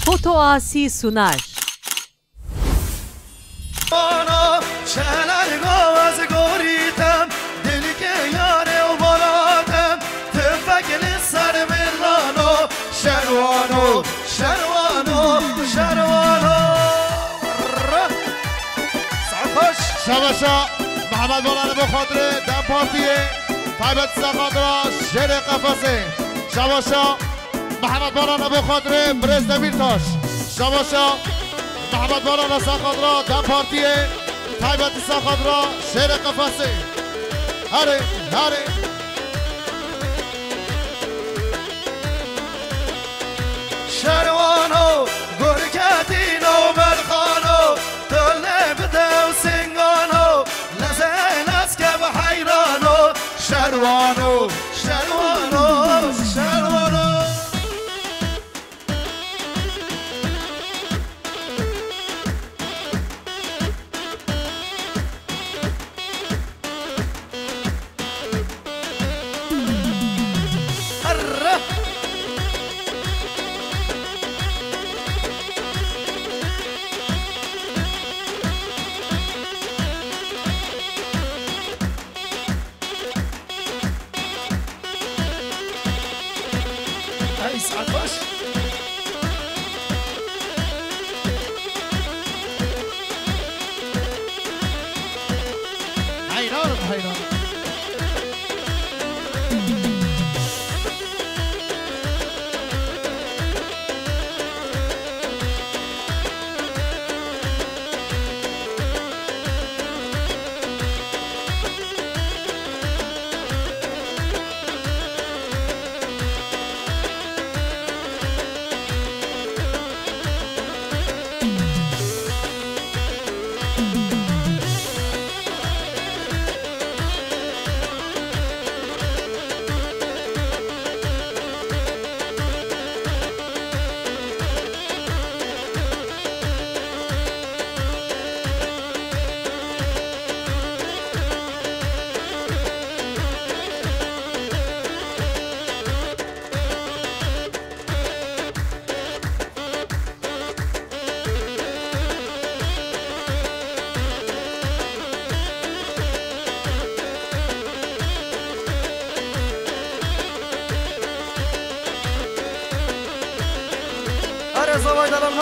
Foto Asi sunar. Bana şeyler gavaz goritem, deli ki yare o balatem, tüfekli sarmillano, şervano, şervano, şervano. Sarhoş. شباشا محمد مولانا بخاطره دم پارتیه طیبت سخاطره شیر قفصه شباشا محمد مولانا بخاطره برز دمیرتاش شباشا محمد مولانا سخاطره دم پارتیه طیبت سخاطره شیر قفصه هره هره شروانو گرکتینو برخانو دل بده و سنگانو لزین از که به حیرانو شروانو شروانو شروانو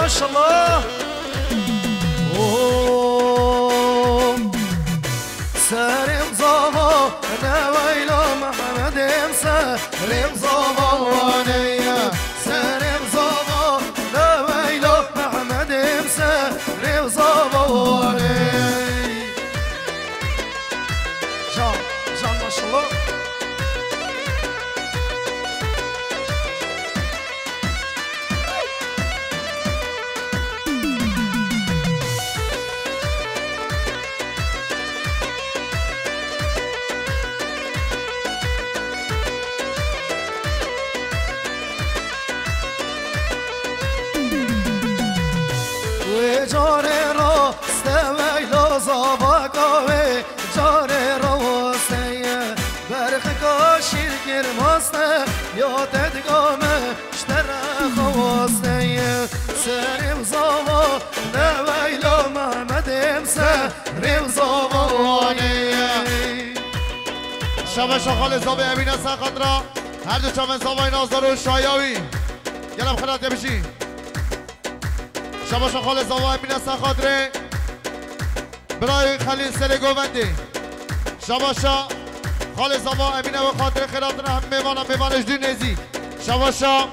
ما شاء الله سرم زاما نويلا محمد سرم زاما وانيا سرم زاما نويلا محمد سرم زاما وانيا جان جان ما شاء الله یا تدگامه اشترا خواسته سرم زاما نویلا محمدم سرم زامانه شب شخال زاوی امین سخت را هر دو چمن زاوی نازدار و شایاوی گلم خدات بشی شب شخال زاوی امین سخت را برای خلیل سلگووندی شباشا خال زاوا امینه و خاطر خیرات هم میوانش دو نزی شباشا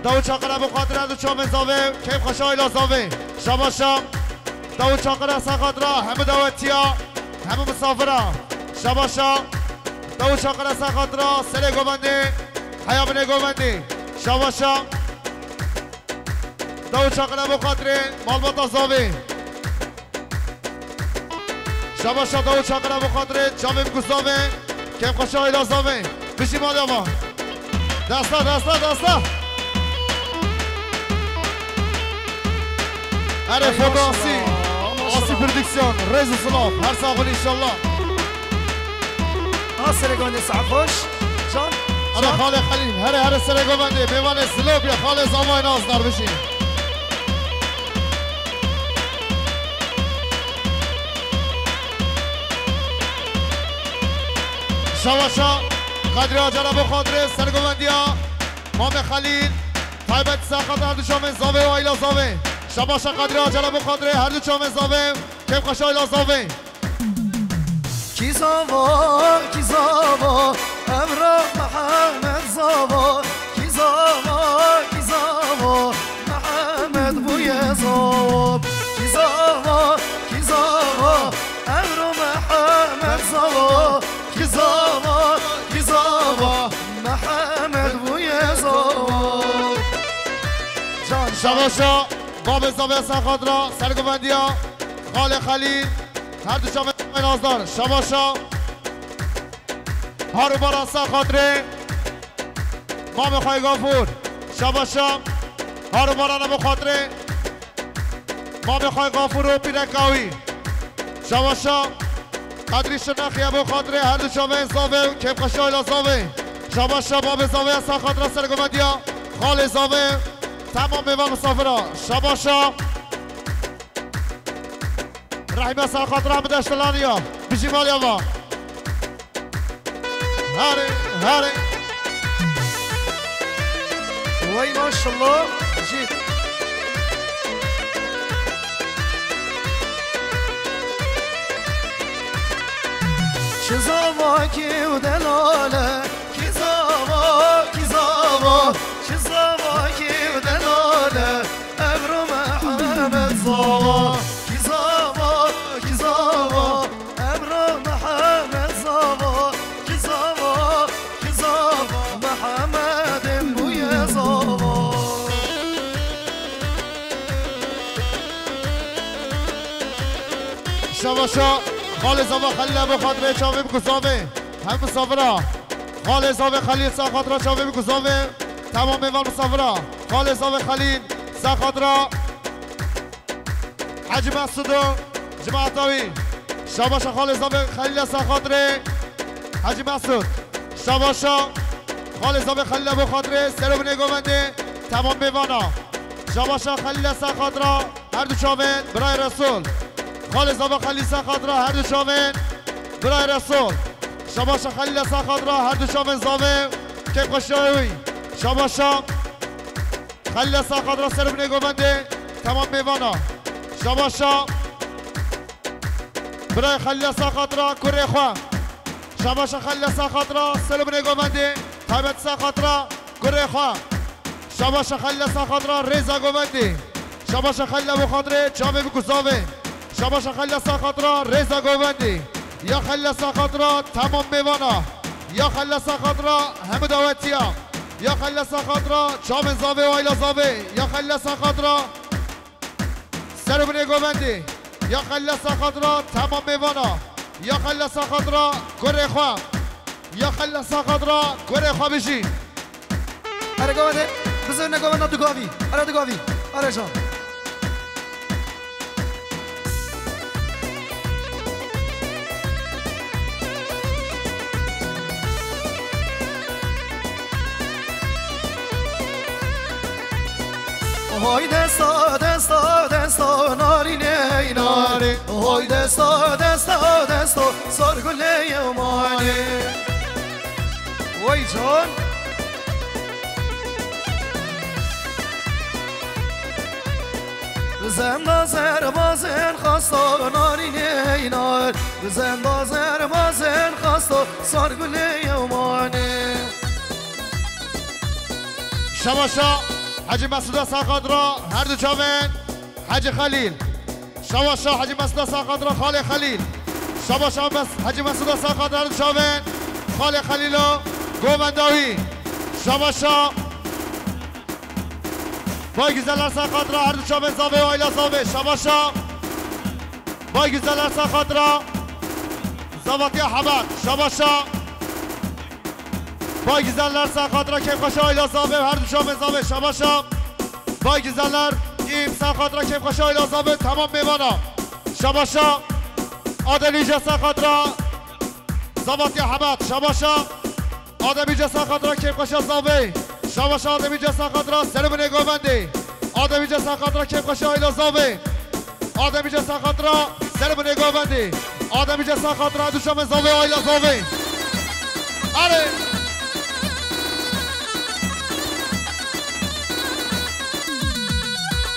داود چاقره و خاطر هم دو چامن زاوه کیف خوشا ایلا زاوه شباشا داود چاقره سخات را همه داوتیا همه مسافره شباشا داود چاقره سخات را سله گوبنده حیابنه گوبنده شباشا داود چاقره و خاطر مالباتا زاوه شباشا داود چاقره و خاطر جامم گستاوه کیف خوشا ایلا زاوه بشی مالی آما دستا دستا دستا هره فوق آسی پردیکسیون رز و سلاف هر ساقل انشالله ناصر گانه سعفاش جان آره خاله خلیل هر سر گونده میوان سلوب یا خاله زامای نازدار بشین شواشا قدری آجانا بخاطره سرگوندی ها مام خلیل طیبت ساقط هر دو شامن زاوه و ایلا زاوه شباشا قدری آجانا بخاطره هر دو شامن زاوه کم قشا ایلا زاوه کی زاوا امرا محمد زاوا کی زاوا محمد بوی زاوا کی زاوا امرا محمد زاوا کی زاوا محمد بوی زاوا شباشا باب زاوه ساقط را سرگوندی ها خال خلیل هر دو شامن نازدار شباشا هارو بارا ساقطره مام خواهی گافور شباشا هارو بارا نبو خاطره مام خواهی گافور و پیرکاوی شباشا قدری شناخی ابو خاطره هر دو شامن زاوه کم قشای لازاوه شباشا باب زاوه ساقطره سرگوندی ها خال زاوه تمام میوان مسافرها شباشا رحمه ساقط رحمه دشتلانیا بشی مالیا با هاره وای ماشالله جيت شزاوا کی و دلاله کی زاوا شزاوا کی و دلاله ابرو محمد زاوا کی زاوا ابرو محمد زاوا کی زاوا محمد بوی زاوا شباشا خال زاوا خلیل ابو خاطره چاوه بکساوه هم مسافرها خال زاوه خلیل ساقط را چاوه بکساوه تمام میوان مسافرها خال زاوه خلیل ساقط را حجی مسعودو جماعتاوی شباشا خال زاوه خلیل ساقط را حجی مسعود شباشا خال زاوه خلیل ابو خاطره سرب نگوونده تمام میوانا شباشا خلیل ساقط را هر دو چاوه برای رسول خال زاوه خلیل ساقط را هر دو شامن برای رسول شباشا خلیل ساقط را هر دو شامن زاوه که قشایوی شباشا خلیل ساقط را سرب نگوونده تمام میوانا شباشا برای خلیل ساقط را کره خواه شباشا خلیل ساقط را سرب نگوونده طیبت ساقط را کره خواه شباشا خلیل ساقط را ریزا گوونده شباشا خلیل ابو خاطره چامه بکساوه شباشا خلیل ساقط را ریزا گووندی یا خلیل ساقط را تمام میوانا یا خلیل ساقط را همه دعوتیا یا خلیل ساقط را چامن زاوه و ایلا زاوه یا خلیل ساقط را سربنی گووندی یا خلیل ساقط را تمام میوانا یا خلیل ساقط را کره خواه یا خلیل ساقط را کره خواه بشی اره گوونده بزر نگوونده دو گاوی اره دو گاوی اره جان های دستا نارینه ناری های دستا سرگله یمانی وای جان بزن بازن خاستا نارینه نار بزن بازن خاستا سرگله یمانی شباشا حجی مسعود ساقط را هر دو چاوین حجی خلیل شباشا حجی مسعود ساقط را خال خلیل شباشا حجی مسعود ساقط هر دو چاوین خال خلیل و گومنداوی شباشا بای گزلر ساقط را هر دو چاوین زاوه و ایلا زاوه شباشا بای گزلر ساقط را زاوتی حبت شباشا بای گزلر ساقط را کم خوشه ایلا زاوه هر دو شامن زاوه شباشا بای گزلر این ساقط را کم خوشه ایلا زاوه تمام میوانا شباشا عادل ایجا ساقط را زاوتی حبت شباشا آدمی جسا خاطرا کیف خوش زاوی شاباش آدمی جسا خاطرا سرمونه گوونده آدمی جسا خاطرا کیف خوش ایلا زاوی آدمی جسا خاطرا سرمونه گوونده آدمی جسا خاطرا دوشم زاوی ایلا زاوی آره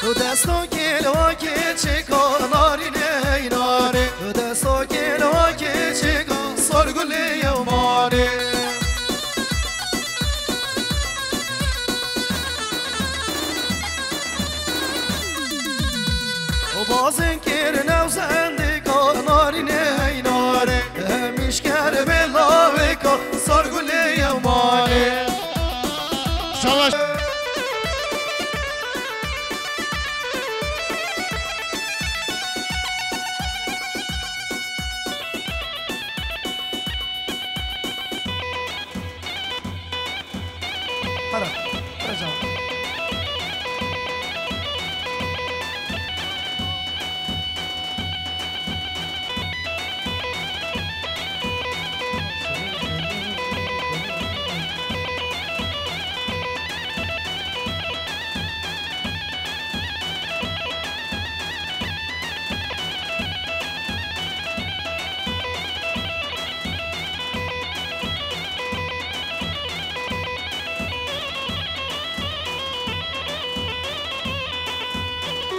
تو دستو گلو که چکا ناری نیناره تو دستو گلو که چکا سرگلی یوماره و بازن کرنو زندگا ناری نیناره همیش کر بلاوه که سرگلی یوماره شاباش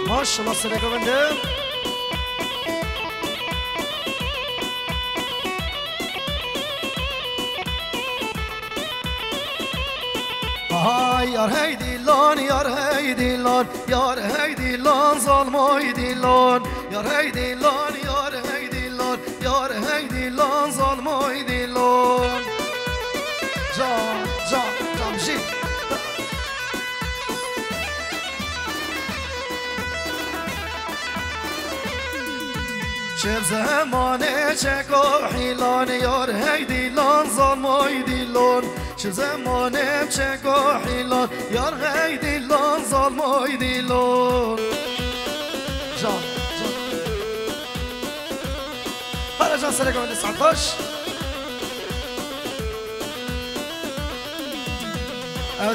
ماشاءالله سلام بنده یار هی دیلان یار هی دیلان یار هی دیلان ظالمای دیلان یار هی دیلان یار هی دیلان یار هی دیلان ظالمای دیلان جان جمشید چه زمانه چه حیلان یار هی دیلان ظالمای دیلان چه زمانه چه حیلان یار هی دیلان ظالمای دیلان جان هر جان سرگم این سعد خوش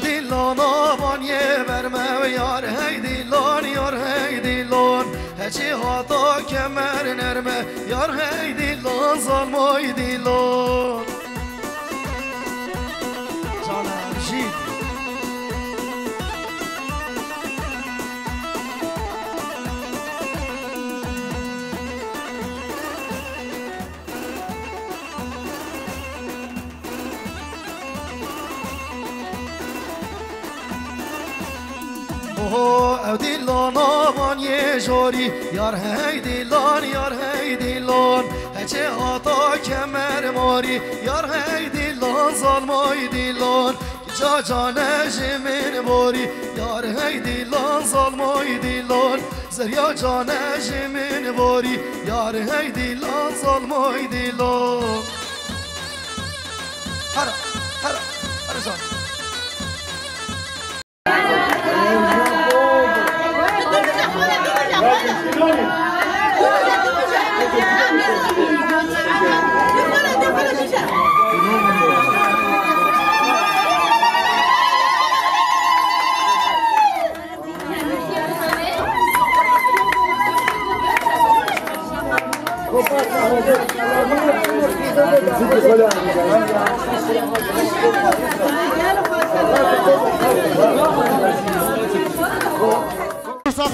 دیلان آبانیه برمه و یار هی دیلان یار هی دیلان هچی هاتا کمر نرمه یار هی دیلان ظالمای دیلان جانم جید او دیلان آبان یه جاری یار هی دیلان یار هی دیلان هچه آتا کمر ماری یار هی دیلان ظالمای دیلان جا جانه جمین باری یار هی دیلان ظالمای دیلان زریا جانه جمین باری یار هی دیلان ظالمای دیلان هر جان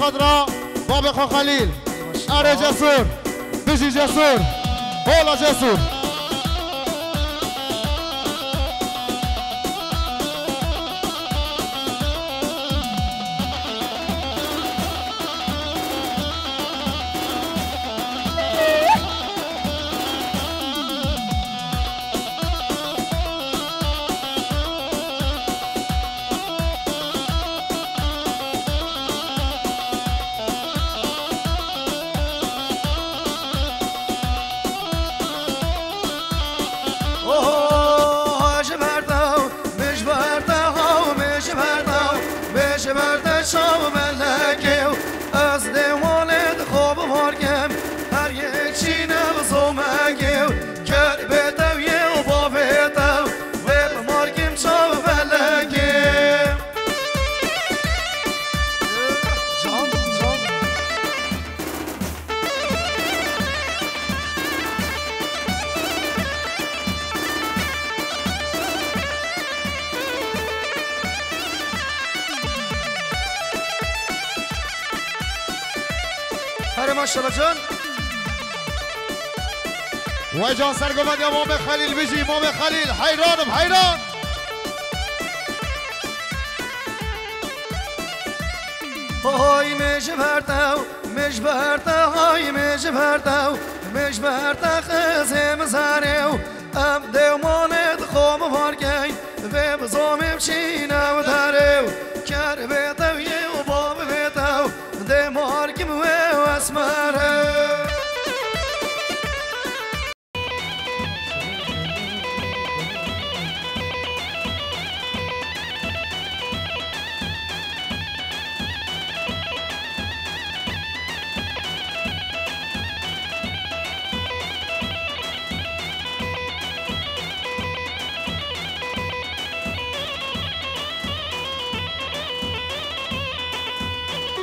خضراء باب خو خليل اري جسور بيجي جسور هولا جسور شام ملکه از دیوانت خواب مارگم هر یک چینم زومگه کر به دویه و با به دو و هر ماشاءالله جان وجان سرگوبند یا مام خلیل بجی مام خلیل حیرانم حیران های مجبرتو های مجبرتو خزم زنیو ام دیومانت خوم وارگین و بزومم چینو داریو کر بیتو یو باب بیتو دیمارگم و اسمره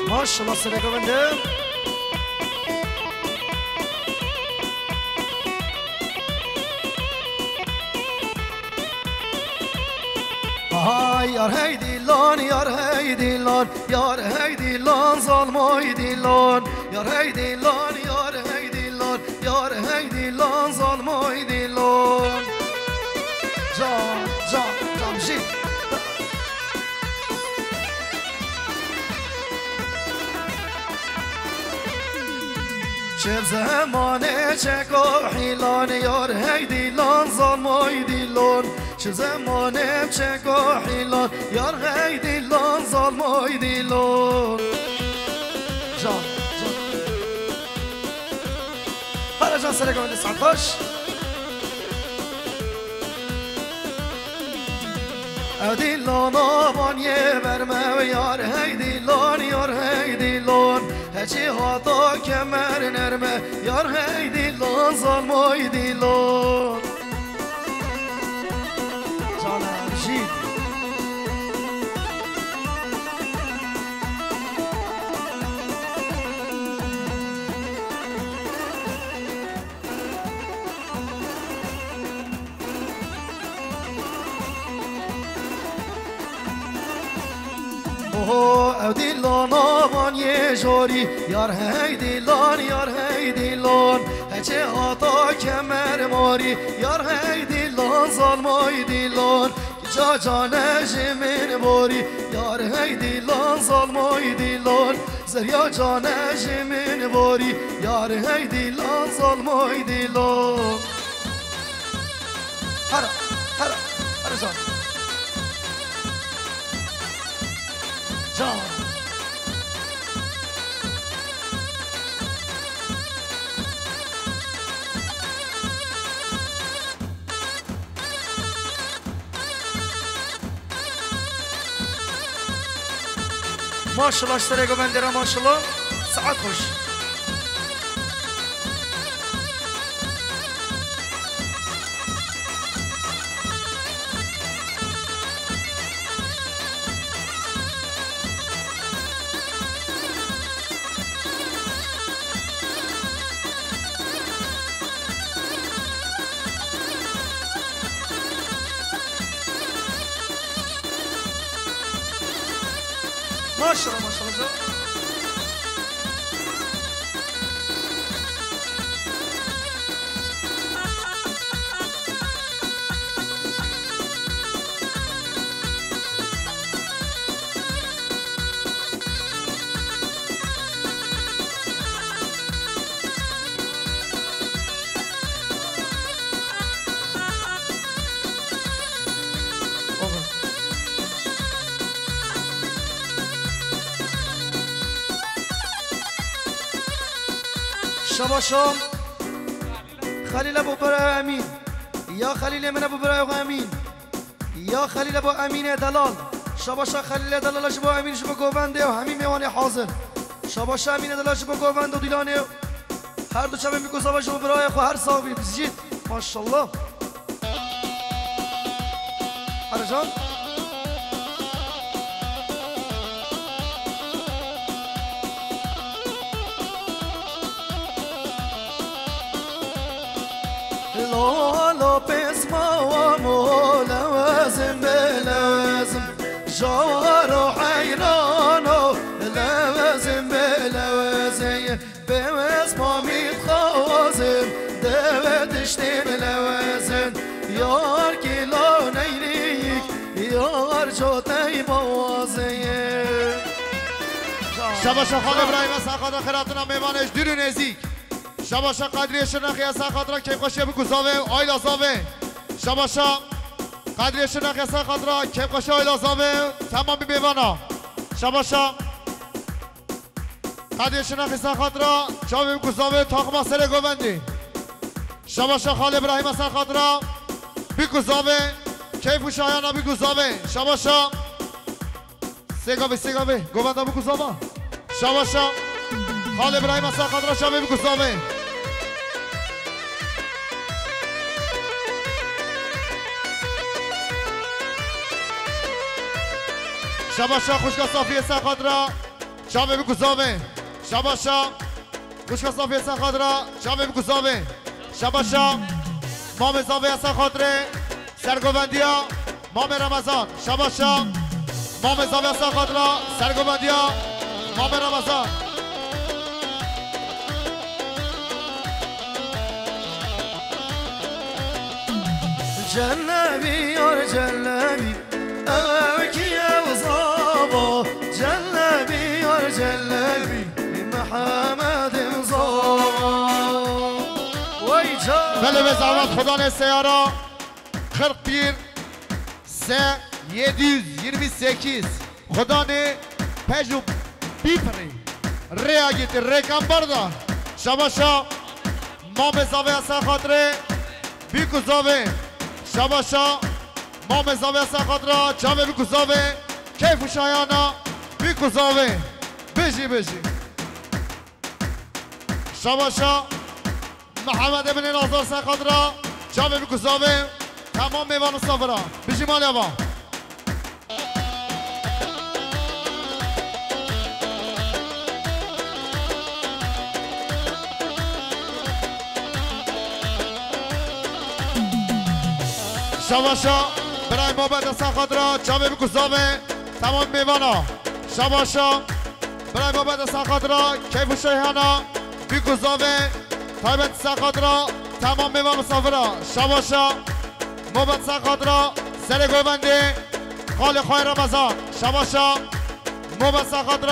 ماشاءالله سرگوبنده یار هی دیلان یار هی دیلان یار هی دیلان ظالمای دیلان یار هی دیلان یار هی دیلان یار هی دیلان ظالمای دیلان جان جید چه زمانه چه گاهیلان یار هی دیلان ظالمای دیلان چه زمانه چه گاهیلان یار هی دیلان ظالمای دیلان جان هر جان سرگوبند سعد باش دیلان آبانیه برمه یار هی دیلان یار هی دیلان هچی هاتا کمر نرمه یار هی دیلان ظالمای دیلان جانم جید او دیلان آبان یه جاری یار هی دیلان یار هی دیلان هچه آتا کمر ماری یار هی دیلان ظالمای دیلان جا جانش من باری یار هی دیلان ظالمای دیلان زریا جانش من باری یار هی دیلان ظالمای دیلان هر جان جان ماشاءالله سرگوبنده را ماشاءالله ساعت خوش ماشاءالله ماشاءالله شباشم خلیل ابو برای امین یا خلیل من ابو برای امین یا خلیل ابو امین دلال شباشا خلیل دلالش با امینش با گوونده و همین میوان حاضر شباشا امین دلالش با گووند و دیلانه هر دو شبه میگو شباشا ابو برای خو هر صاحبی بزجید ماشاءالله هر جان لا بسمة ومولوازم بلوازم جار وحيران لوازم بلوازم دشتین لوزن یار کلا نیریک یار جوتی بوازه شباشا خان ابراهیم از خاطر خیراتنا میوانش دور نزدیک شباشا قدری شناخی از خاطر کیف خوشی بگذاوه آیلا زاوه شباشا قدری شناخی از خاطر کیف خوشی آیلا زاوه تمام میوانا شباشا قدری شناخی از خاطر جاوه بگذاوه تاقما سر گوندی شباشا خال ابراهیم از خاطر بگذاوه کیف خوشی آیانا بگذاوه شباشا سیگاوه گونده بگذاوه شباشا خال ابراهیم از خاطر شبه بگذاوه شباشا خوشگاه صافی از خاطر شبه بگذاوه شباشا خوشگاه صافی از خاطر شبه بگذاوه شباشا مام زاوه از خاطر سرگوندیا مام رمضان شباشا مام زاوه از خاطر سرگوندیا مام رمضان جلبی یار جلبی اوکی اوزابا جلبی یار جلبی محمد زابا وای جان بله به زحمت خدا نه سیارا 41 728 خدا نه پژو بیپری ریاگیت ریکم بردا شباشا مام زاوه از خاطر بیکو زاوه شباشا مام زاوه از خاطر جامه بیکو زاوه کیف شایانا بیکو زاوه بجی شباشا محمد ابن ناظر از خاطر جامه بیکو زاوه تمام میوان و صافرا بجی مالیا با شباشا برای محبت از خاطر جامعه بگذاوه تمام میوانا شباشا برای محبت از خاطر کیف و شیحانا بگذاوه تایبت از خاطر تمام میوان مسافرا شباشا محبت از خاطر سر گوونده خال خواه رمضان شباشا محبت از خاطر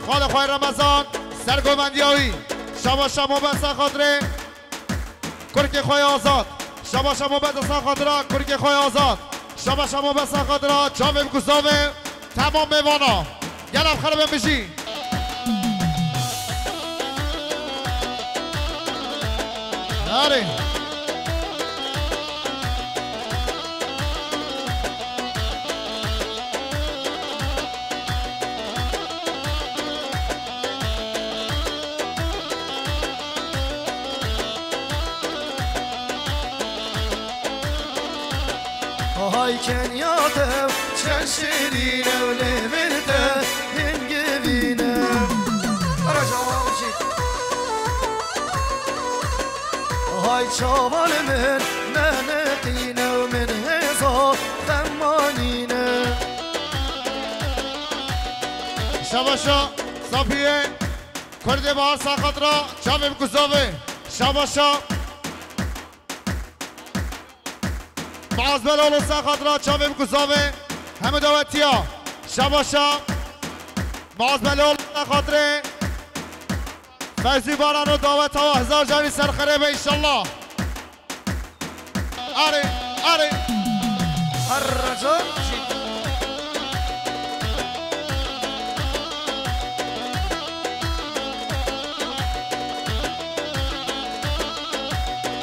خال خواه رمضان سر گووندی هایی شباشا محبت از خاطر کرک خواه آزاد شباشا محبت از خاطر کرک خواه آزاد شباشا محبت از خاطر جامعه بگذاوه تمام میوانا گرم خربه بشی آره های کنیاته چه شیرینه و لبنته هنگوینه برا جواب بشید های چاوال من ننقینه و من هزا خمانینه شباشا صافیه کرده بار ساخت را جامعه بگذاوه شباشا معاذ بلال ساخت را جامعه بگذاوه همه دعوتی ها شباشا معاذ بلال خاطر فیضی باران و دعوت ها 1000 جانی سرخریبه انشالله آره هر رجل بشید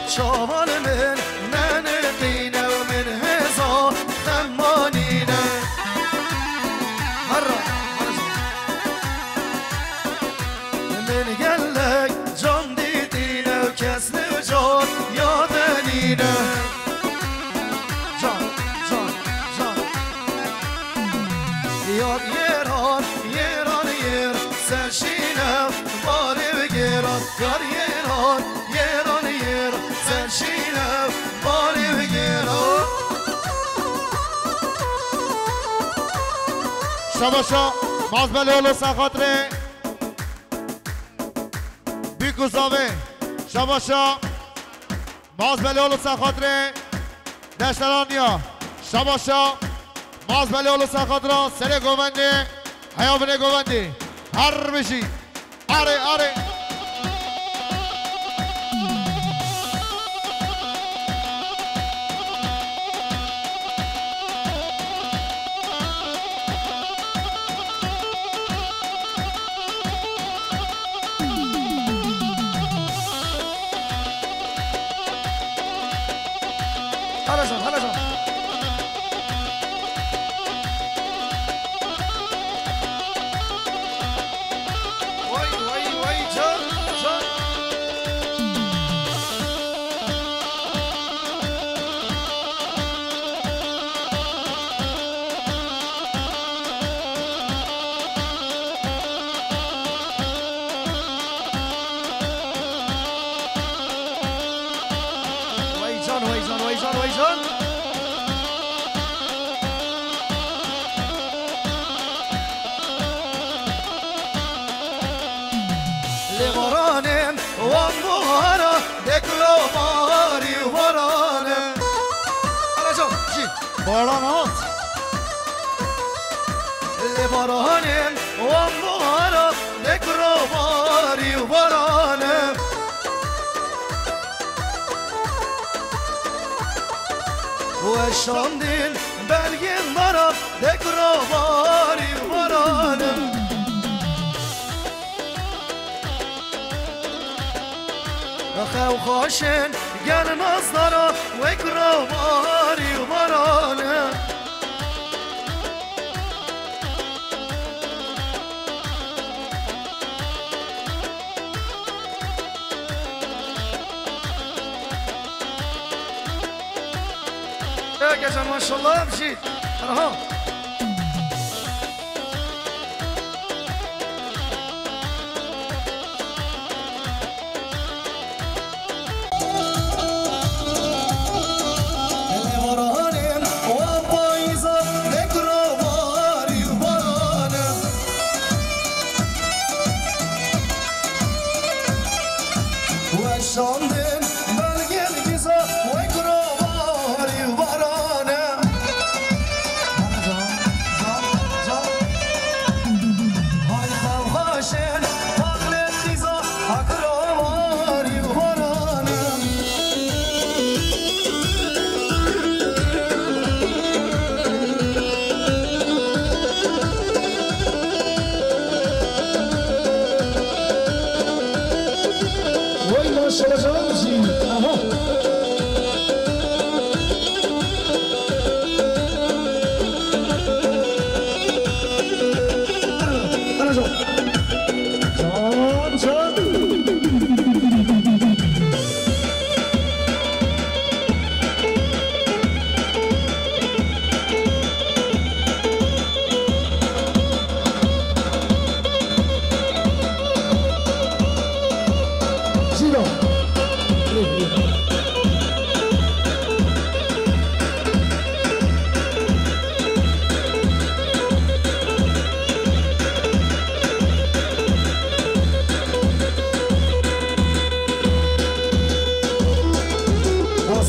چاوال من ننقینه و من هزا خمانینه من گلک جان دیدینه و کس نجات یادنینه جان یاد یران یر سرشینه باره بگیران یاد یران یر سرشینه باره بگیران شباشا معاذ بلال خاطر بیگذاوه شباشا ماز بلی اولو سن خاطره دشترانیا شباشا ماز بلی اولو سن خاطره سره گوونده حیابنه گوونده هر بشی آره آره بارانات لبارانم وان بارا دکرو باری و بارانم و شاندین بلگین بارا دکرو باری و بارانم خو خوشن گل مصدرا و کرو باری و بارانم يا جماعة ما شاء الله مشيت اها شاندن بلگل گیزا و گروباری و بارانه های خواشن پاقلت گیزا گروباری و بارانه وای ماشاءالله جان جی اها انا جان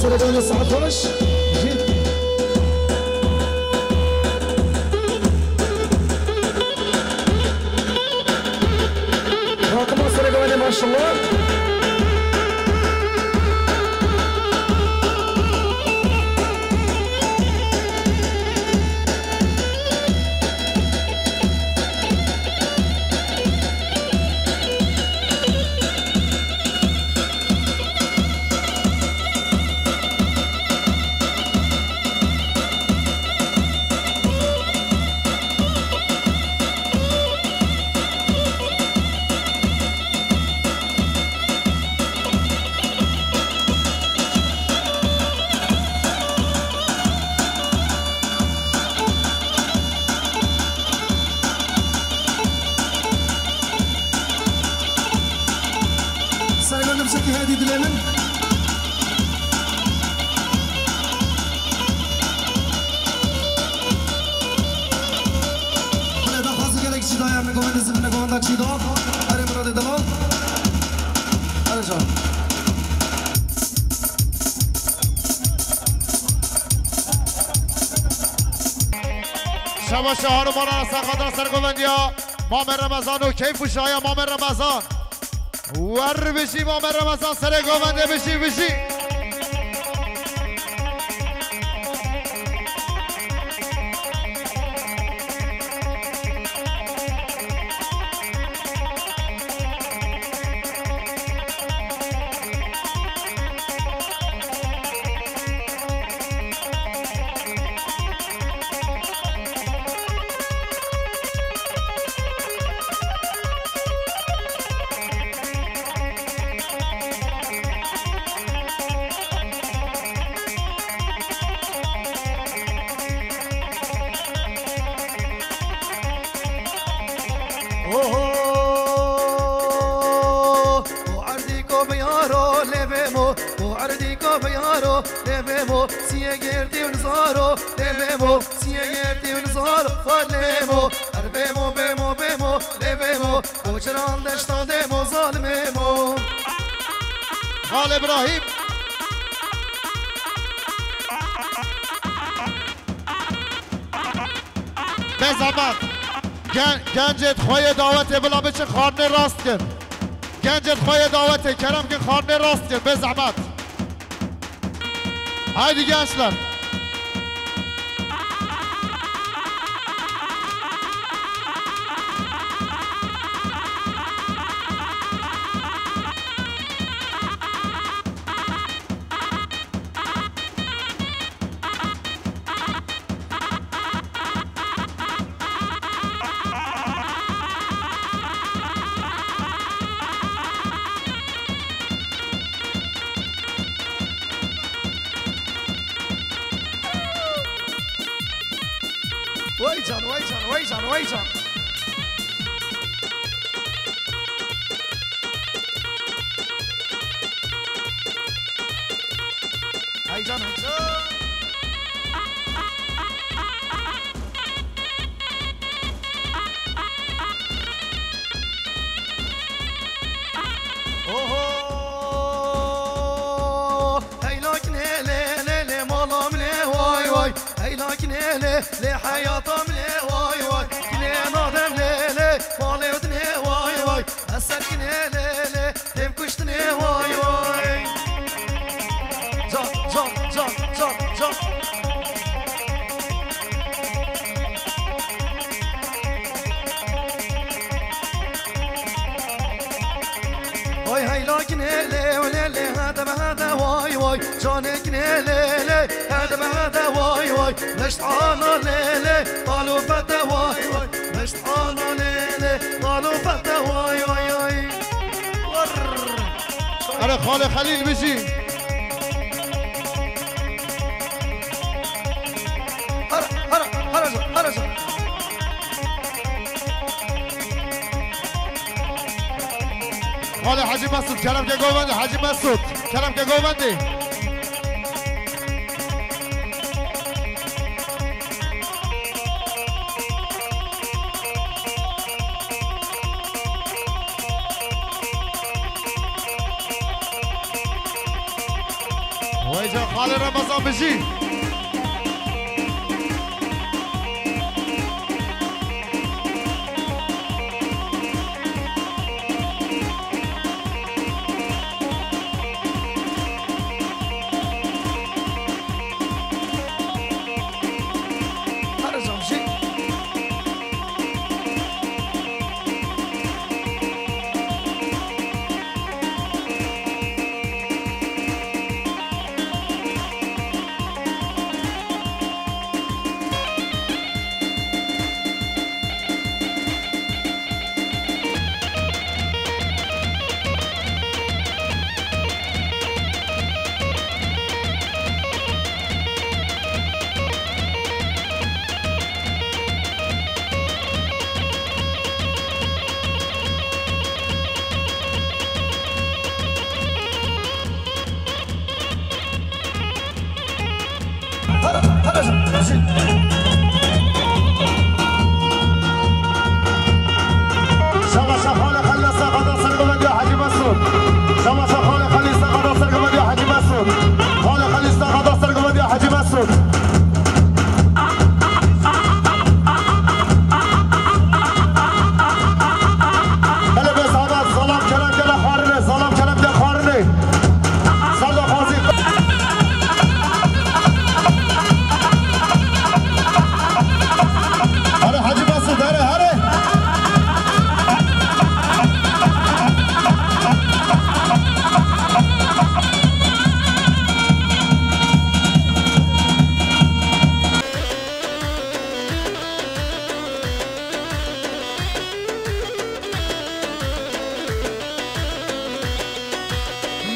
سرقان الساعة رقم سرقان ما شاء الله سرقان بشكل هادي دلالن حالا دا خاصی گلک چی دایم نگوند زمین نگوند چی دا هر مراد دلال هر جان شما شهر و مانا سخاطر سرگوندی ها مام رمضان و کیف و شای مام رمضان ور بشی مام رمضان سرگونده بشی خال ابراهیم به زمان گنجت خواه دعوته بلا بچه خانه راست کن گنجت خواه دعوته کرم که خانه راست کن به زحمت haydi gençler وای جان جانك ليلي هذا بهذا واي واي مشت انا ليلي طالوا فتا واي واي مشت انا ليلي طالوا فتا واي واي واي انا خالي خليل بشي هرجع خالي حاجي مسعود كلام که گوبندی حاجی مسعود کلام که گوبندی وایجا خاله رمضان بشی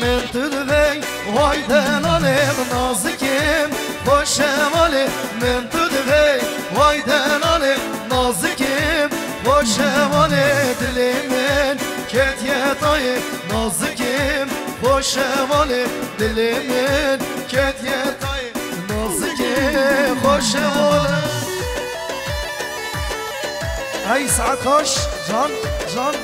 من تو دوی وای دلالم نازکیم خوشماله من تو دوی وای دلالم نازکیم خوشماله دل من کتیه تای نازکیم خوشماله دل من کتیه تای نازکیم خوشماله ای ساعت خوش جان جان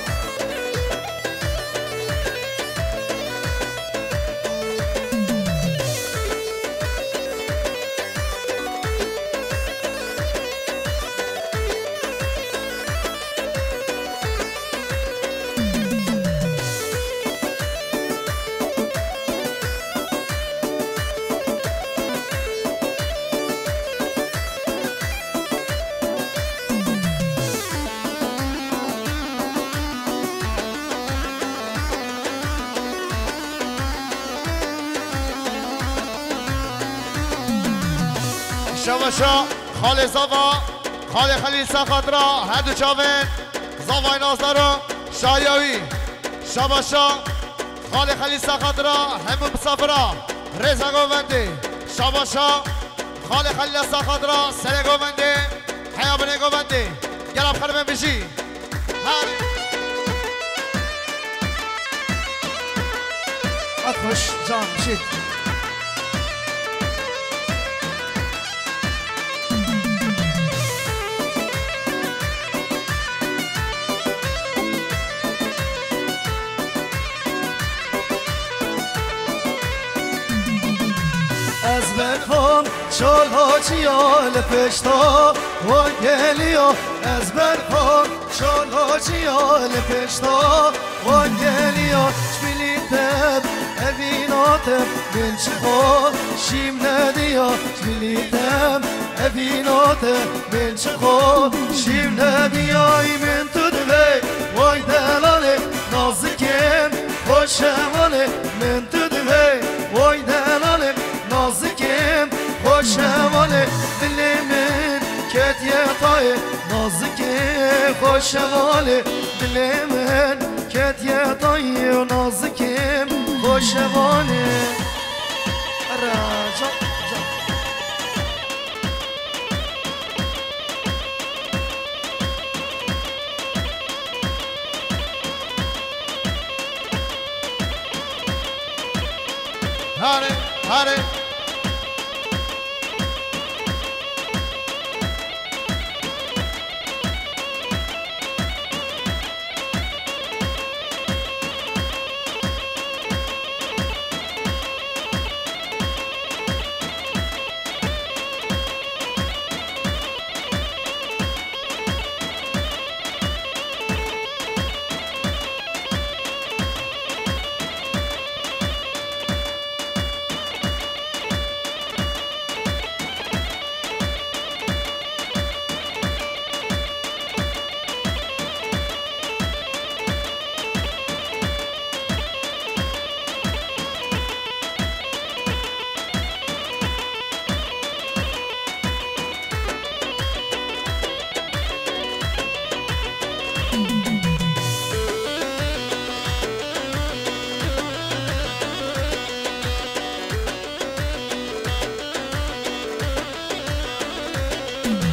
شوشا خاله زاوا خاله خلیل سخاطرا هدو چاون زاوای نازدارو شایوی شوشا خاله خلیل سخاطرا همون مسافرا رزا گوونده شوشا خاله خلیل سخاطرا سره گوونده حیابنه گوونده گلاب خرمه بشی خوش جان بشید از برخم چالا چیال پشتا و گلیا از برخم چالا چیال پشتا و گلیا شبیلیتم اویناتم من چخو شیم ندیا شبیلیتم اویناتم من چخو شیم ندیای من تو دوی وای دلاله نازکم خوشماله من تو دوی وای دلاله نازکم خوشماله دل من کتیه تای نازکم خوشماله دل من کتیه تای نازکم خوشماله راجا هاره هاره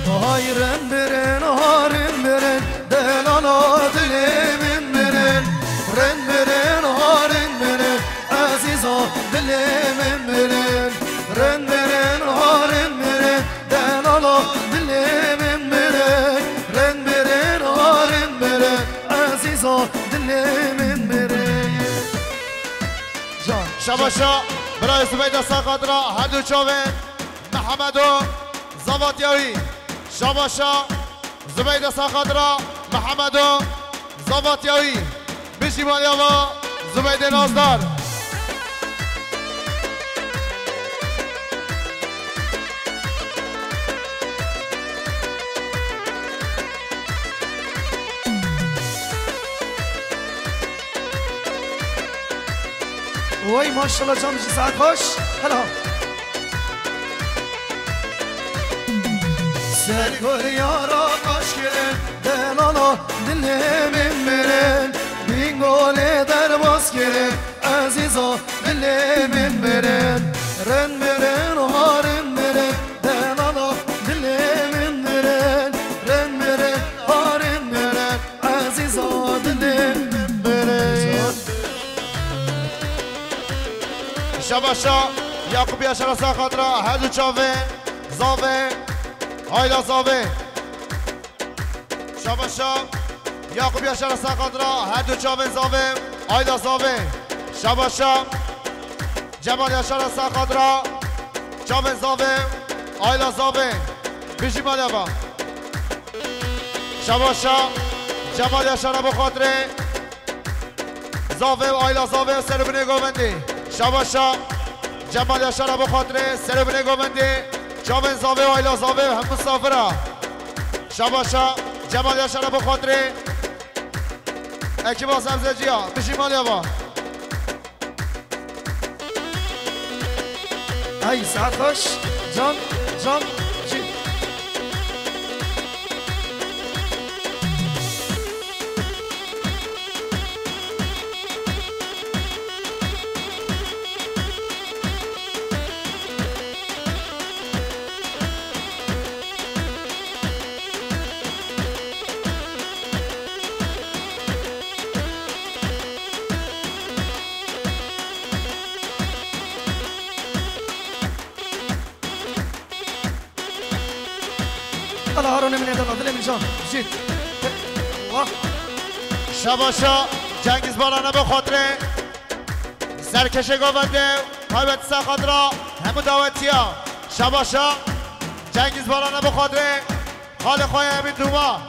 Hayrın birin, harin birin, delala dilimin birin. Ren birin, harin birin, aziza dilimin birin. Ren birin, harin birin, delala dilimin birin. Ren birin, harin birin, aziza dilimin birin. شباشا برای زبیده ساقادرا هدو چاوین محمدو زواتیاوی شباشا زبیده ساقادرا محمدو زواتیاوی بشی مالیاوا زبیده نازدار وای ماشاءالله جان بشی ساعت خوش هلا سرگل یارا قاش گرن دلالا دلمین برن بین گل در باز گرن عزیزا دلی من مرن رن مرن هارن مرن دلالا دلی من مرن رن مرن هارن مرن عزیزا دلی من مرن شباشا یعقوب یاشر ساخاترا هدو چاوه زاوه آیلا زاوه شباشا یعقوب یاشر ساخاترا هدو چاوه زاوه آیلا زاوه شباشا جمال یاشر ساخاترا چاوه زاوه آیلا زاوه بیشی ماlia با شباشا جمال یاشر بخاطره زاوه آیلا زاوه سربنه گووندی شباشا جمال یاشر بخاطره سربنه گووندی چاوه زاوه آیلا زاوه هم مسافره شباشا جمال یاشر بخاطره اکیبا سبزجی ها بشی ماlia با ای سعدش جان جان جی الله هارون من يد الله من جان جيت الله شباشا جنگیز بارانه به خاطره سرکش گوونده تایبت ساخادرا همه دعوتی ها شباشا جنگیز بارانه به خاطره خال خواه همین دوما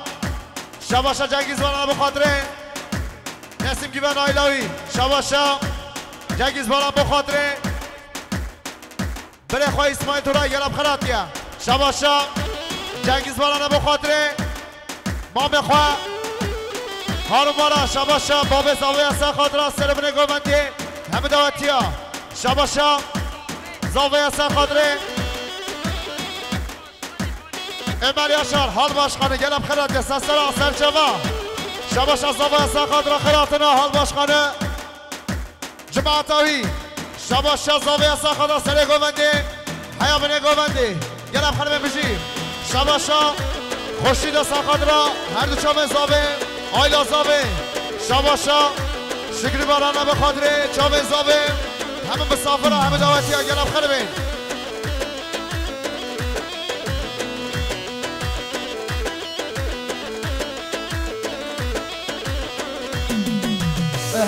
شباشا جنگیز بارانه به خاطره نسیم گیون آیلاوی شباشا جنگیز بارانه به خاطره بره خواه اسماعیل تورای گرم خراتیه شباشا جنگیز بارانه به خاطره ما بخواه هارون بارا شباشا باب زاویه اصلا خاطره سربنه گووندی همه دعوتی ها شباشا زاویه اصلا خاطره امر یاشار حال باشخانه گلم خیرات سسترا سرچوا شباشا زاویه اصلا خاطره خیراتنا حال باشخانه جماعتاوی شباشا زاویه اصلا خاطره سره گووندی حیا بنه گووندی گلم خانه بشی شباشا خوشید ساخادرا هر دو چامه زاوه آیلا زاوه شباشا شکری بارانه به خاطره چامه زاوه همه مسافر همه دعوتی ها گلم خیلی بین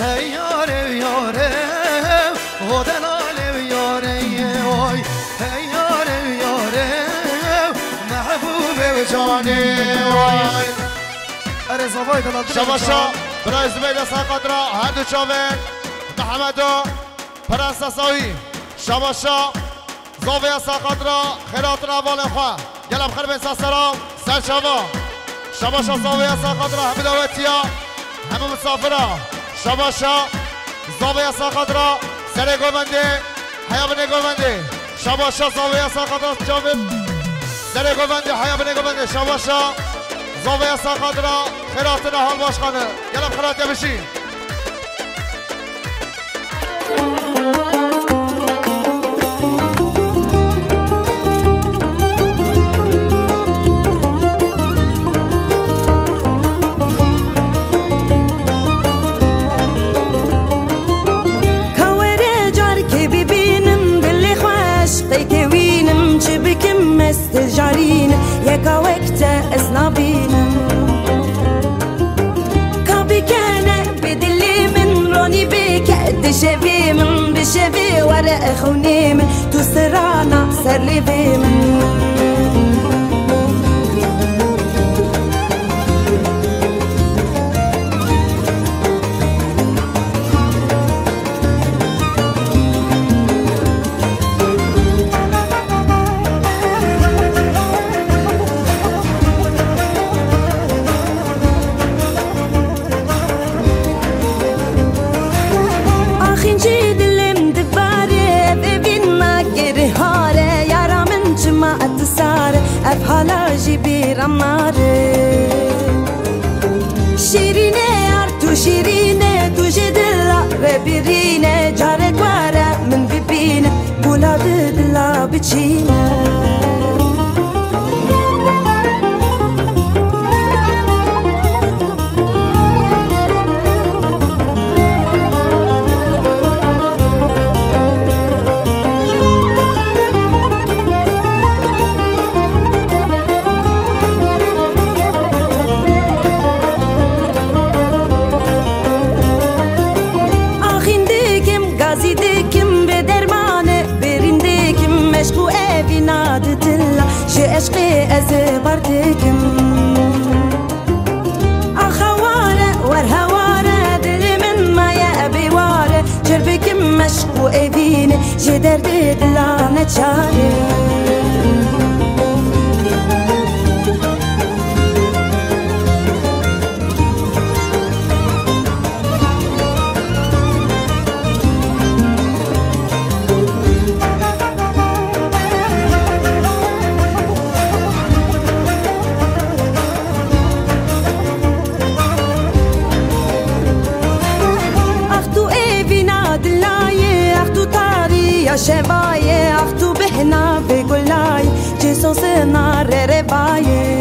هی یاره یاره و دلاله یاره وای هی یاره یاره محبوب جانه وای اره زوای دلال شباشا برای زبیل ساقادرا هر دو چاوه محمدو پرنسساوی شباشا زاویه ساقادرا خیراتنا والن خواه گلم خیلی بین سسرا سرچوا شباشا زاویه ساقادرا همه دعوتی ها همه مسافرها شباشا زاویه ساقادرا سر گوونده حیا بنه گوونده شباشا زاویه ساقادرا چاوه سر گوونده حیا بنه گوونده شباشا زاویه ساقادرا خیراتنا حال باشخانه گلم خیرات بشی استجارين يكا وقت اسنابين كابي كان بدلي من روني بك دشبي من بشبي ورا اخوني من تو سرانا سرلي من افحالاجي بيرماري شيرينه ارتو شيرينه تو جدلا ربيرينه جارك وارا فراد دلا بچینه عشقي أزبرتكم أخوارة ورهوارة دل من ما يأبي وارة جربكم مشكو أبيني جدر دلانا تشاري شبايه اختو بهنا بگلای جسون سنار ربايه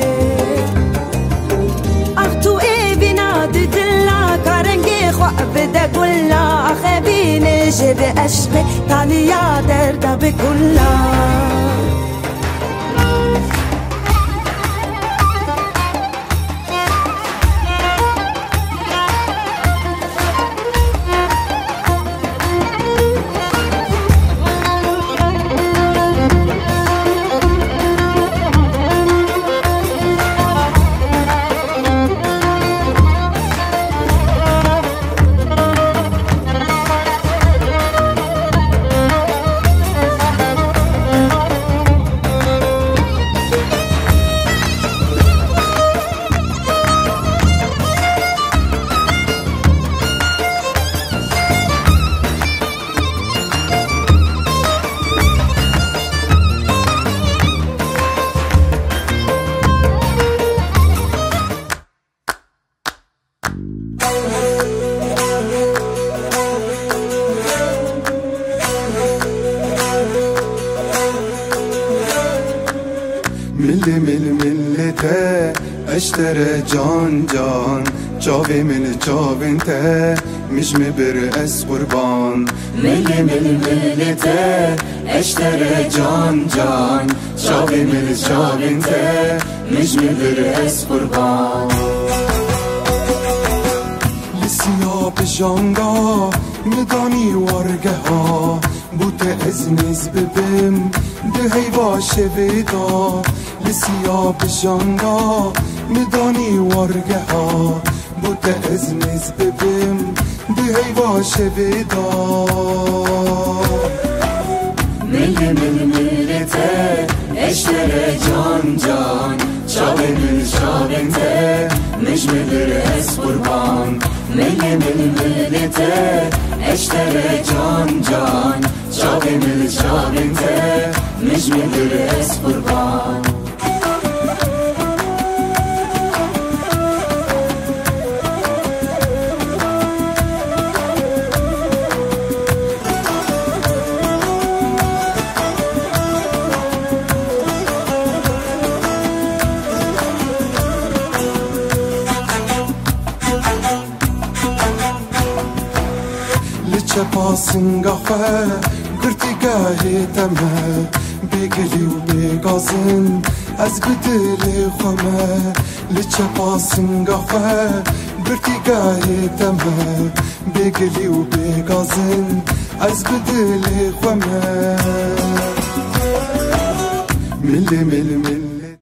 اختو ای بنا دلا کارنگی خواب دگلا خبین جد عشق تالیا درد بگلا ملته اشتره جان جان چاوی من چاوینته مش مبر اس قربان ملته اشتره جان جان چاوی من چاوینته مش مبر اس قربان لسیا بجانگا مدانی وارگه ها بوت ازنیز ببیم ده هیواشه ویدا لسیا بجانگا مدانی وارگه ها بوت ازنیز ببیم ده هیواشه ویدا ملته اشتره جان جان چاوین چاوینته مش مدر اس قربان ملته اشتره جان جان چاوینته مش مدر اس قربان پاسنگا خواه گرتی گاهی تمه بگلی و بگازن از بدل خواه لچه پاسنگا خواه گرتی گاهی تمه بگلی و بگازن از بدل خواه مل